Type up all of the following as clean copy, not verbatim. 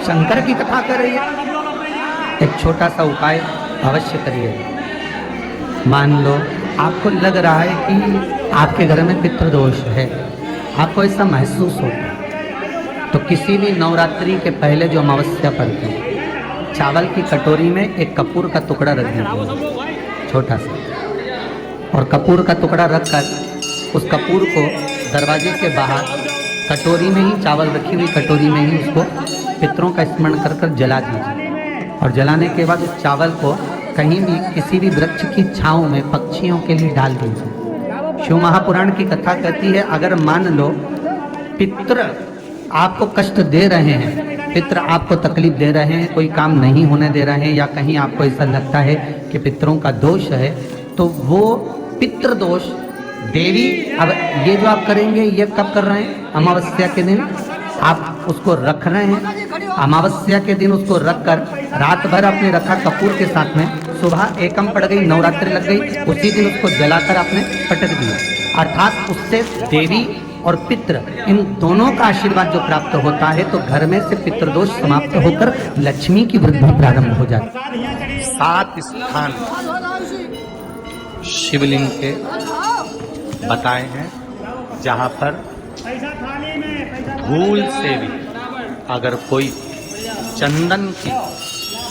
शंकर की कथा कर रही है। एक छोटा सा उपाय अवश्य करिए। मान लो आपको लग रहा है कि आपके घर में पितृदोष है, आपको ऐसा महसूस होता है, तो किसी भी नवरात्रि के पहले जो अमावस्या पड़ती है, चावल की कटोरी में एक कपूर का टुकड़ा रख दीजिए, छोटा सा, और कपूर का टुकड़ा रखकर उस कपूर को दरवाजे के बाहर कटोरी में ही, चावल रखी हुई कटोरी में ही उसको पितरों का स्मरण कर कर जला दीजिए। और जलाने के बाद उस चावल को कहीं भी किसी भी वृक्ष की छांव में पक्षियों के लिए डाल दीजिए। शिव महापुराण की कथा कहती है, अगर मान लो पितृ आपको कष्ट दे रहे हैं, पितृ आपको तकलीफ दे रहे हैं, कोई काम नहीं होने दे रहे हैं, या कहीं आपको ऐसा लगता है कि पितरों का दोष है, तो वो पितृ दोष देवी, अब ये जो आप करेंगे ये कब कर रहे हैं? अमावस्या के दिन आप उसको रख रहे हैं। अमावस्या के दिन उसको रखकर रात भर आपने रखा कपूर के साथ में, सुबह एकम पड़ गई, नवरात्रि लग गई, उसी दिन उसको जलाकर आपने पटक दिया। अर्थात उससे देवी और पितृ इन दोनों का आशीर्वाद जो प्राप्त होता है, तो घर में से पितृदोष समाप्त होकर लक्ष्मी की वृद्धि प्रारंभ हो जाती है। 7 स्थान शिवलिंग के बताए हैं, जहां पर भूल से भी अगर कोई चंदन की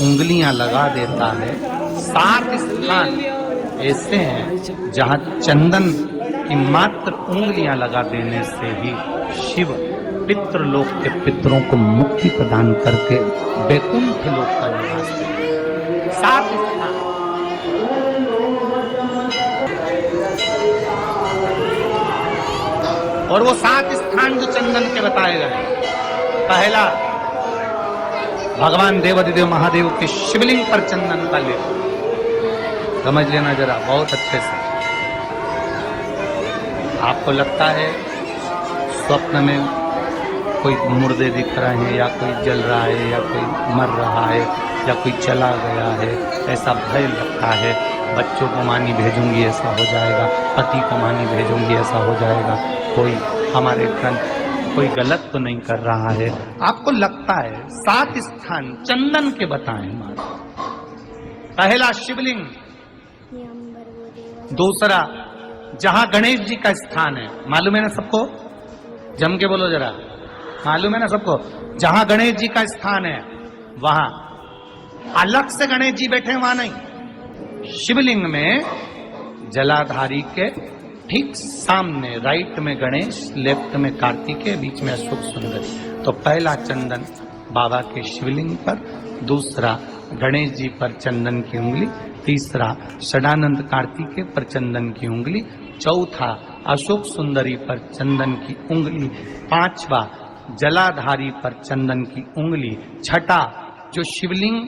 उंगलियां लगा देता है, 7 स्थान ऐसे हैं जहां चंदन की मात्र उंगलियां लगा देने से ही शिव पितृलोक के पितरों को मुक्ति प्रदान करके वैकुंठ लोक का निवास करते हैं। 7 स्थान। और वो 7 स्थान जो चंदन के बताए गए, पहला भगवान देवाधिदेव महादेव के शिवलिंग पर चंदन का लेप, समझ लेना जरा बहुत अच्छे से। आपको लगता है स्वप्न में कोई मुर्दे दिख रहे हैं, या कोई जल रहा है, या कोई मर रहा है, या कोई चला गया है, ऐसा भय लगता है। बच्चों को मानी भेजूंगी ऐसा हो जाएगा, पति को मानी भेजूंगी ऐसा हो जाएगा, कोई हमारे कोई गलत तो नहीं कर रहा है, आपको लगता है। 7 स्थान चंदन के बताएं। पहला शिवलिंग, दूसरा जहां गणेश जी का स्थान है, मालूम है ना सबको? जम के बोलो जरा, मालूम है ना सबको? जहां गणेश जी का स्थान है वहां अलग से गणेश जी बैठे, वहां नहीं। शिवलिंग में जलाधारी के ठीक सामने राइट में गणेश, लेफ्ट में कार्तिकेय, बीच में अशोक सुंदरी। तो पहला चंदन बाबा के शिवलिंग पर, दूसरा गणेश जी पर चंदन की उंगली, तीसरा षडानंद कार्तिकेय पर चंदन की उंगली, चौथा अशोक सुंदरी पर चंदन की उंगली, पांचवा जलाधारी पर चंदन की उंगली, छठा जो शिवलिंग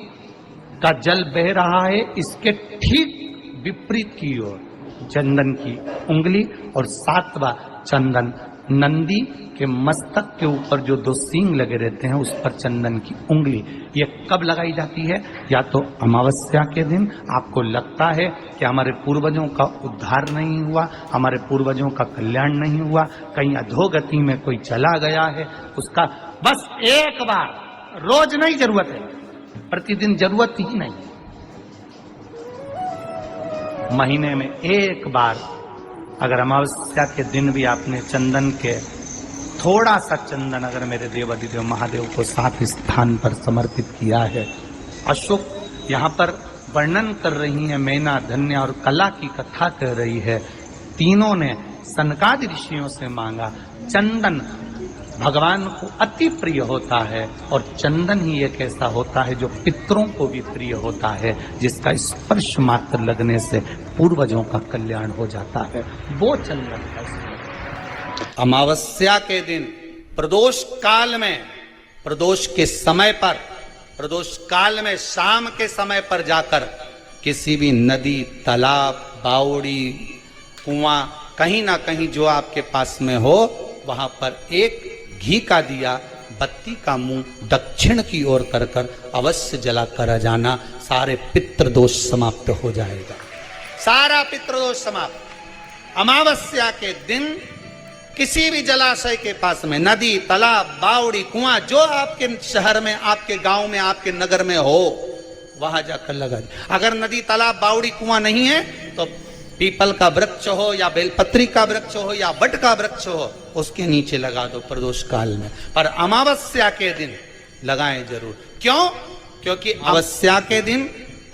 का जल बह रहा है इसके ठीक विपरीत की ओर चंदन की उंगली, और 7वां चंदन नंदी के मस्तक के ऊपर जो 2 सींग लगे रहते हैं उस पर चंदन की उंगली। ये कब लगाई जाती है? या तो अमावस्या के दिन आपको लगता है कि हमारे पूर्वजों का उद्धार नहीं हुआ, हमारे पूर्वजों का कल्याण नहीं हुआ, कहीं अधोगति में कोई चला गया है, उसका बस एक बार, रोज नहीं जरूरत है, प्रतिदिन जरूरत ही नहीं, महीने में एक बार अगर अमावस्या के दिन भी आपने चंदन के थोड़ा सा चंदन अगर मेरे देवाधिदेव महादेव को 7 स्थान पर समर्पित किया है। अशोक यहाँ पर वर्णन कर रही है, मैना, धन्य और कला की कथा कर रही है। तीनों ने सनकादि ऋषियों से मांगा। चंदन भगवान को अति प्रिय होता है, और चंदन ही एक ऐसा होता है जो पितरों को भी प्रिय होता है, जिसका स्पर्श मात्र लगने से पूर्वजों का कल्याण हो जाता है, वो चंदन का। अमावस्या के दिन प्रदोष काल में, प्रदोष के समय पर, प्रदोष काल में शाम के समय पर जाकर किसी भी नदी, तालाब, बावड़ी, कुआं, कहीं ना कहीं जो आपके पास में हो, वहां पर एक घी का दिया, बत्ती का मुंह दक्षिण की ओर कर कर अवश्य जला कर जाना, सारे पितृदोष समाप्त हो जाएगा, सारा पितृदोष समाप्त। अमावस्या के दिन किसी भी जलाशय के पास में, नदी, तालाब, बावड़ी, कुआं, जो आपके शहर में, आपके गांव में, आपके नगर में हो, वहां जाकर लगा दे। अगर नदी, तालाब, बावड़ी, कुआं नहीं है तो पीपल का वृक्ष हो या बेलपत्री का वृक्ष हो या बट का वृक्ष हो, उसके नीचे लगा दो प्रदोष काल में। पर अमावस्या के दिन लगाएं जरूर। क्यों? क्योंकि अमावस्या के दिन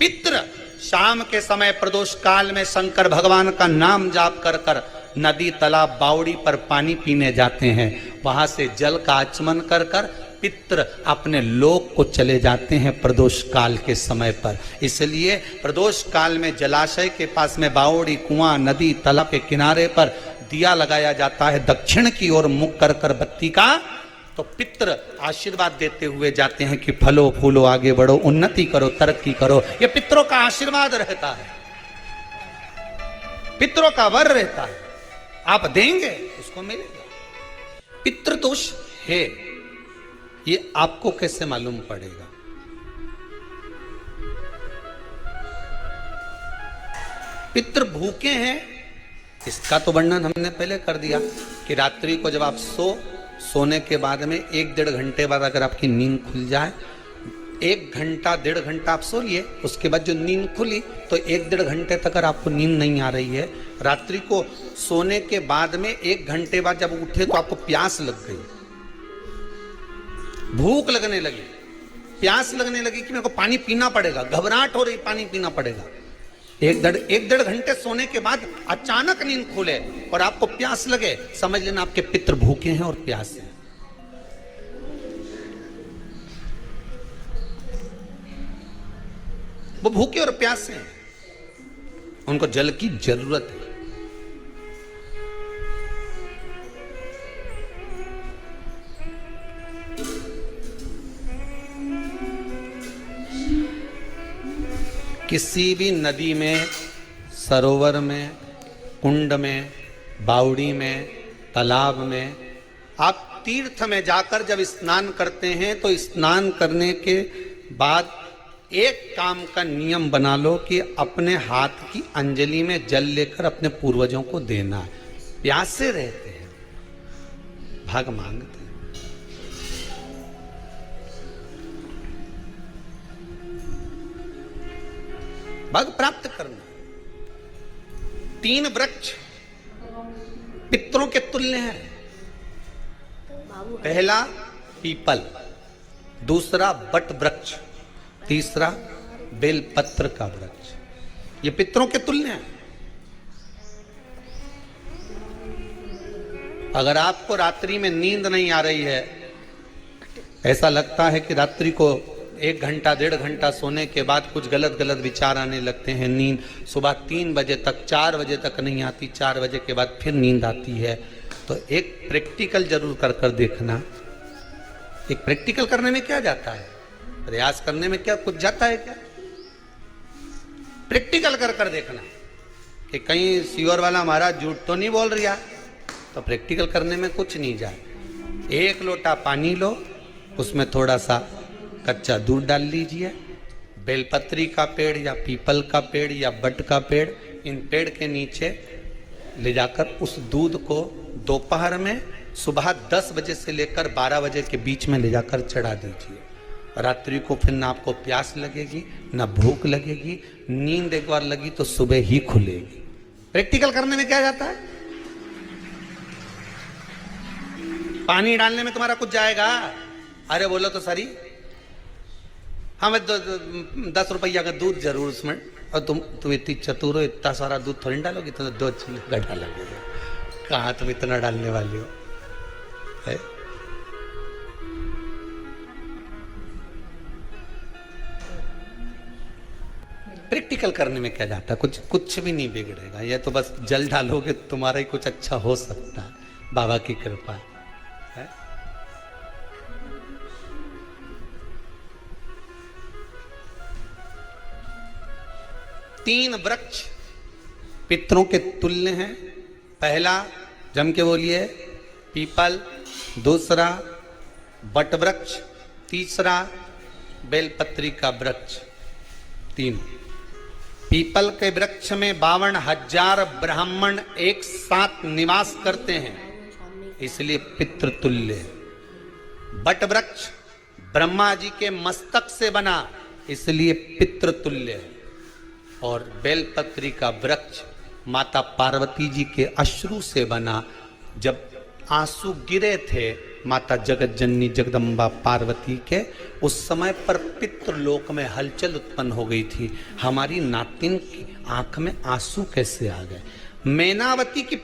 पितृ शाम के समय प्रदोष काल में शंकर भगवान का नाम जाप कर कर नदी, तालाब, बावड़ी पर पानी पीने जाते हैं। वहां से जल का आचमन कर कर पितृ अपने लोक को चले जाते हैं प्रदोष काल के समय पर। इसलिए प्रदोष काल में जलाशय के पास में, बावड़ी, कुआं, नदी, तालाब के किनारे पर दिया लगाया जाता है दक्षिण की ओर मुख कर कर बत्ती का। तो पितृ आशीर्वाद देते हुए जाते हैं कि फलो फूलो, आगे बढ़ो, उन्नति करो, तरक्की करो। ये पितरों का आशीर्वाद रहता है, पितरों का वर रहता है। आप देंगे उसको मिलेगा। पितृदोष है, ये आपको कैसे मालूम पड़ेगा? पितृ भूखे हैं, इसका तो वर्णन हमने पहले कर दिया कि रात्रि को जब आप सोने के बाद में 1-1.5 घंटे बाद अगर आपकी नींद खुल जाए, 1 घंटा 1.5 घंटा आप सो लिए, उसके बाद जो नींद खुली तो 1-1.5 घंटे तक अगर आपको नींद नहीं आ रही है, रात्रि को सोने के बाद में 1 घंटे बाद जब उठे तो आपको प्यास लग गई, भूख लगने लगी, प्यास लगने लगी कि मेरे को पानी पीना पड़ेगा, घबराहट हो रही, पानी पीना पड़ेगा। 1-1.5 घंटे सोने के बाद अचानक नींद खुले और आपको प्यास लगे, समझ लेना आपके पितृ भूखे हैं और प्यास है। वो भूखे और प्यासे हैं, उनको जल की जरूरत है। किसी भी नदी में, सरोवर में, कुंड में, बावड़ी में, तालाब में, आप तीर्थ में जाकर जब स्नान करते हैं तो स्नान करने के बाद एक काम का नियम बना लो कि अपने हाथ की अंजलि में जल लेकर अपने पूर्वजों को देना है। प्यासे रहते हैं, भाग मांगते हैं। भाग प्राप्त करना। 3 वृक्ष पितरों के तुल्य हैं। पहला पीपल, दूसरा बट वृक्ष, तीसरा बेलपत्र का वृक्ष। ये पितरों के तुल्य हैं। अगर आपको रात्रि में नींद नहीं आ रही है, ऐसा लगता है कि रात्रि को 1 घंटा 1.5 घंटा सोने के बाद कुछ गलत गलत विचार आने लगते हैं, नींद सुबह 3 बजे तक, 4 बजे तक नहीं आती, 4 बजे के बाद फिर नींद आती है, तो एक प्रैक्टिकल जरूर कर कर देखना। एक प्रैक्टिकल करने में क्या जाता है? प्रयास करने में क्या कुछ जाता है क्या? प्रैक्टिकल कर कर देखना कि कहीं सीवर वाला महाराज झूठ तो नहीं बोल रहा। तो प्रैक्टिकल करने में कुछ नहीं जाए। 1 लोटा पानी लो, उसमें थोड़ा सा कच्चा दूध डाल लीजिए। बेलपत्री का पेड़ या पीपल का पेड़ या बट का पेड़, इन पेड़ के नीचे ले जाकर उस दूध को दोपहर में सुबह 10 बजे से लेकर 12 बजे के बीच में ले जाकर चढ़ा दीजिए। रात्रि को फिर ना आपको प्यास लगेगी, ना भूख लगेगी। नींद एक बार लगी तो सुबह ही खुलेगी। प्रैक्टिकल करने में क्या जाता है? पानी डालने में तुम्हारा कुछ जाएगा? अरे बोलो तो सरी, हमें 10 रुपया का दूध जरूर उसमें, और तुम इतनी चतुर हो, इतना सारा दूध थोड़ी डालोगी, तो 2 चिल्ला डालोगे। कहाँ तुम इतना डालने वाली हो? है? प्रैक्टिकल करने में क्या जाता है? कुछ भी नहीं बिगड़ेगा। ये तो बस जल डालोगे, तुम्हारा ही कुछ अच्छा हो सकता है, बाबा की कृपा है। 3 वृक्ष पितरों के तुल्य हैं। पहला जम के बोलिए पीपल, दूसरा बट वृक्ष, तीसरा बेलपत्री का वृक्ष। 3 पीपल के वृक्ष में 52,000 ब्राह्मण एक साथ निवास करते हैं। इसलिए पितृतुल्य। बट वृक्ष ब्रह्मा जी के मस्तक से बना, इसलिए पितृतुल्य है। और बेलपत्री का वृक्ष माता पार्वती जी के अश्रु से बना। जब आंसू गिरे थे माता जगत जननी जगदम्बा पार्वती के, उस समय पर पितृलोक में हलचल उत्पन्न हो गई थी। हमारी नातिन की आंख में आंसू कैसे आ गए? मैनावती की